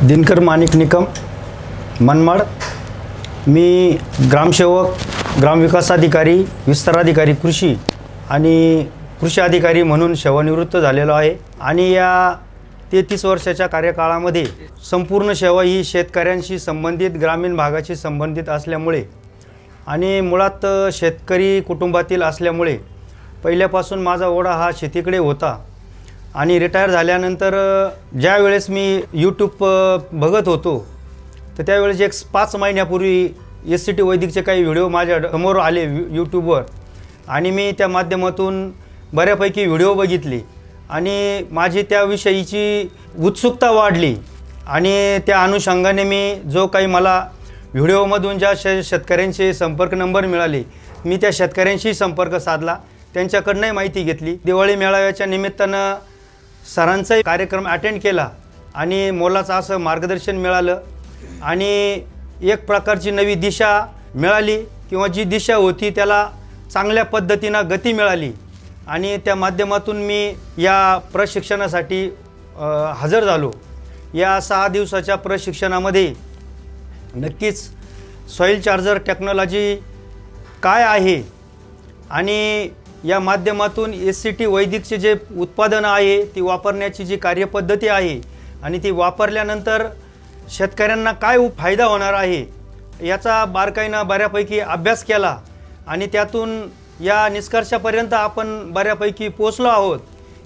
दिनकर माणिक निकम मनमाड। मी ग्रामसेवक, ग्रामविकास अधिकारी, विस्तार अधिकारी कृषी आणि कृषी अधिकारी म्हणून सेवानिवृत्त झालेलो आहे आणि या 33 वर्षाच्या कार्यकाळामध्ये संपूर्ण सेवा ही शेतकऱ्यांशी संबंधित, ग्रामीण भागाशी संबंधित असल्यामुळे आणि मुळात शेतकरी कुटुंबातील असल्यामुळे पहिल्यापासून माझा ओढा हा शेतीकडे होता आणि रिटायर झाल्यानंतर ज्या वेळेस मी यूट्यूब बघत होतो तर त्यावेळेस एक 5 महिन्यापूर्वी SCT वैदिकचे काही व्हिडिओ माझ्या समोर आले यूट्यूबवर आणि मी त्या माध्यमातून बऱ्यापैकी व्हिडिओ बघितले आणि माझी त्याविषयीची उत्सुकता वाढली आणि त्या अनुषंगाने मी जो काही मला व्हिडिओमधून ज्या शेतकऱ्यांचे संपर्क नंबर मिळाले, मी त्या शेतकऱ्यांशी संपर्क साधला, त्यांच्याकडनंही माहिती घेतली। दिवाळी मेळाव्याच्या निमित्तानं सरांचा कार्यक्रम अटेंड केला आणि मोलाचं असं मार्गदर्शन मिळालं आणि एक प्रकारची नवी दिशा मिळाली किंवा जी दिशा होती त्याला चांगल्या पद्धतीनं गती मिळाली आणि त्या माध्यमातून मी या प्रशिक्षणासाठी हजर झालो। या 6 दिवसाच्या प्रशिक्षणामध्ये नक्कीच सॉईल चार्जर टेक्नॉलॉजी काय आहे आणि या माध्यमातून SCT वैदिकचे जे उत्पादनं आहे ती वापरण्याची जी कार्यपद्धती आहे आणि ती वापरल्यानंतर शेतकऱ्यांना काय फायदा होणार आहे याचा बारकाईनं बऱ्यापैकी अभ्यास केला आणि त्यातून या निष्कर्षापर्यंत आपण बऱ्यापैकी पोचलो आहोत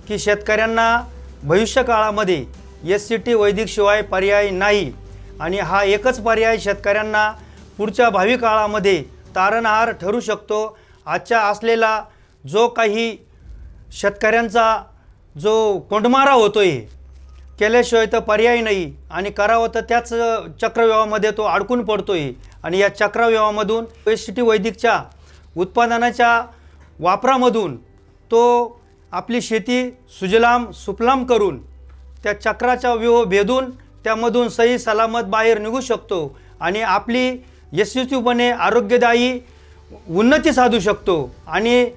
की शेतकऱ्यांना भविष्यकाळामध्ये SCT वैदिकशिवाय पर्याय नाही आणि हा एकच पर्याय शेतकऱ्यांना पुढच्या भावी काळामध्ये तारणहार ठरू शकतो। आजच्या असलेला जो काही शेतकऱ्यांचा जो कोंडमारा होतोय केल्याशिवाय तर पर्याय नाही आणि करावं तर त्याच चक्रव्यूहामध्ये तो अडकून पडतोय आणि या चक्रव्यूहामधून SCT वैदिकच्या उत्पादनाच्या वापरामधून तो आपली शेती सुजलाम सुफलाम करून त्या चक्राचा व्यूह भेदून त्यामधून सही सलामत बाहेर निघू शकतो आणि आपली यशस्वीपणे आरोग्यदायी उन्नती साधू शकतो आणि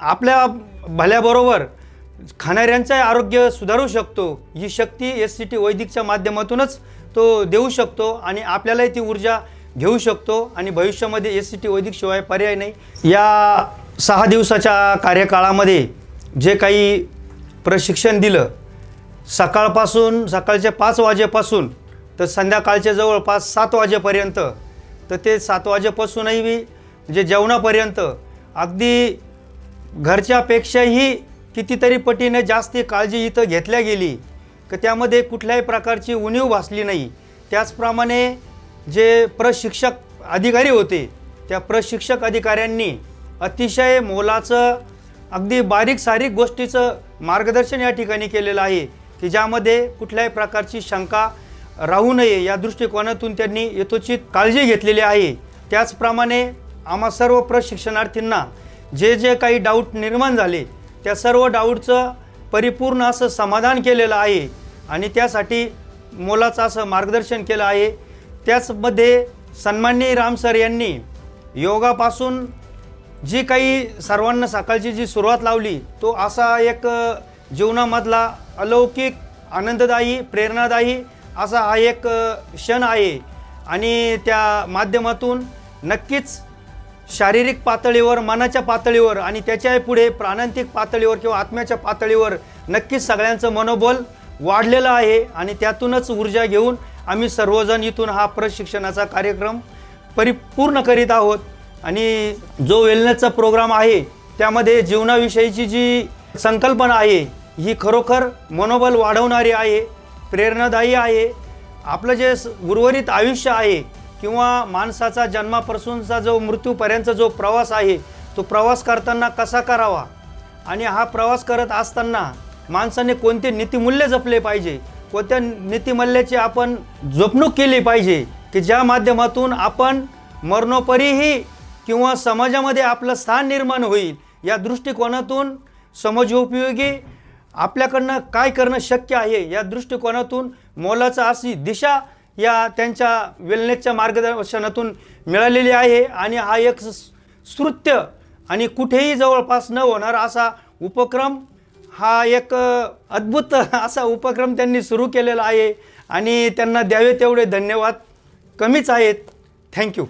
आपल्या भल्याबरोबर खाणाऱ्यांचे आरोग्य सुधारू शकतो। ही शक्ती SCT वैदिकच्या माध्यमातूनच तो देऊ शकतो आणि आपल्यालाही ती ऊर्जा घेऊ शकतो आणि भविष्यामध्ये SCT वैदिकशिवाय पर्याय नाही। या 6 दिवसाच्या कार्यकाळामध्ये जे काही प्रशिक्षण दिलं, सकाळच्या 5 वाजेपासून तर संध्याकाळच्या जवळपास 7 वाजेपर्यंत, तर ते 7 वाजेपासूनही म्हणजे जेवणापर्यंत अगदी घरच्यापेक्षाही कितीतरी पटीने जास्ती काळजी इथं घेतल्या गेली की त्यामध्ये कुठल्याही प्रकारची उणीव भासली नाही। त्याचप्रमाणे जे प्रशिक्षक अधिकारी होते त्या प्रशिक्षक अधिकाऱ्यांनी अतिशय मोलाचं अगदी बारीक सारीक गोष्टीचं मार्गदर्शन या ठिकाणी केलेलं आहे की ज्यामध्ये कुठल्याही प्रकारची शंका राहू नये या दृष्टिकोनातून त्यांनी यथोचित काळजी घेतलेली आहे। त्याचप्रमाणे आम्हा सर्व प्रशिक्षणार्थींना जे जे काही डाऊट निर्माण झाले त्या सर्व डाऊटचं परिपूर्ण असं समाधान केलेलं आहे आणि त्यासाठी मोलाचं असं मार्गदर्शन केलं आहे। त्याचमध्ये सन्माननीय राम सर यांनी योगापासून जी काही सर्वांना सकाळची जी सुरुवात लावली तो असा एक जीवनामधला अलौकिक, आनंददायी, प्रेरणादायी असा हा एक क्षण आहे आणि त्या माध्यमातून नक्कीच शारीरिक पातळीवर, मनाच्या पातळीवर आणि त्याच्या पुढे प्राणांतिक पातळीवर किंवा आत्म्याच्या पातळीवर नक्कीच सगळ्यांचं मनोबल वाढलेलं आहे आणि त्यातूनच ऊर्जा घेऊन आम्ही सर्वजण इथून हा प्रशिक्षणाचा कार्यक्रम परिपूर्ण करीत आहोत आणि जो वेलनेसचा प्रोग्राम आहे त्यामध्ये जीवनाविषयीची जी संकल्पना आहे ही खरोखर मनोबल वाढवणारी आहे, प्रेरणादायी आहे। आपलं जे उर्वरित आयुष्य आहे किंवा माणसाचा जन्मापासूनचा जो मृत्यूपर्यंतचा जो प्रवास आहे तो प्रवास करताना कसा करावा आणि हा प्रवास करत असताना माणसाने कोणते नीतिमूल्य जपले पाहिजे, कोणत्या नीतिमूल्याची आपण जपणूक केली पाहिजे की ज्या माध्यमातून आपण मरणोपरीही किंवा समाजामध्ये आपलं स्थान निर्माण होईल, या दृष्टिकोनातून समाजोपयोगी आपल्याकडनं काय करणं शक्य आहे या दृष्टिकोनातून मोलाचा अशी दिशा या त्यांच्या वेलनेसच्या मार्गदर्शनातून मिळालेली आहे आणि हा एक स्तुत्य आणि कुठेही जवळपास न होणार असा उपक्रम हा एक अद्भुत असा उपक्रम त्यांनी सुरू केलेला आहे आणि त्यांना द्यावे तेवढे धन्यवाद कमीच आहेत. थँक्यू.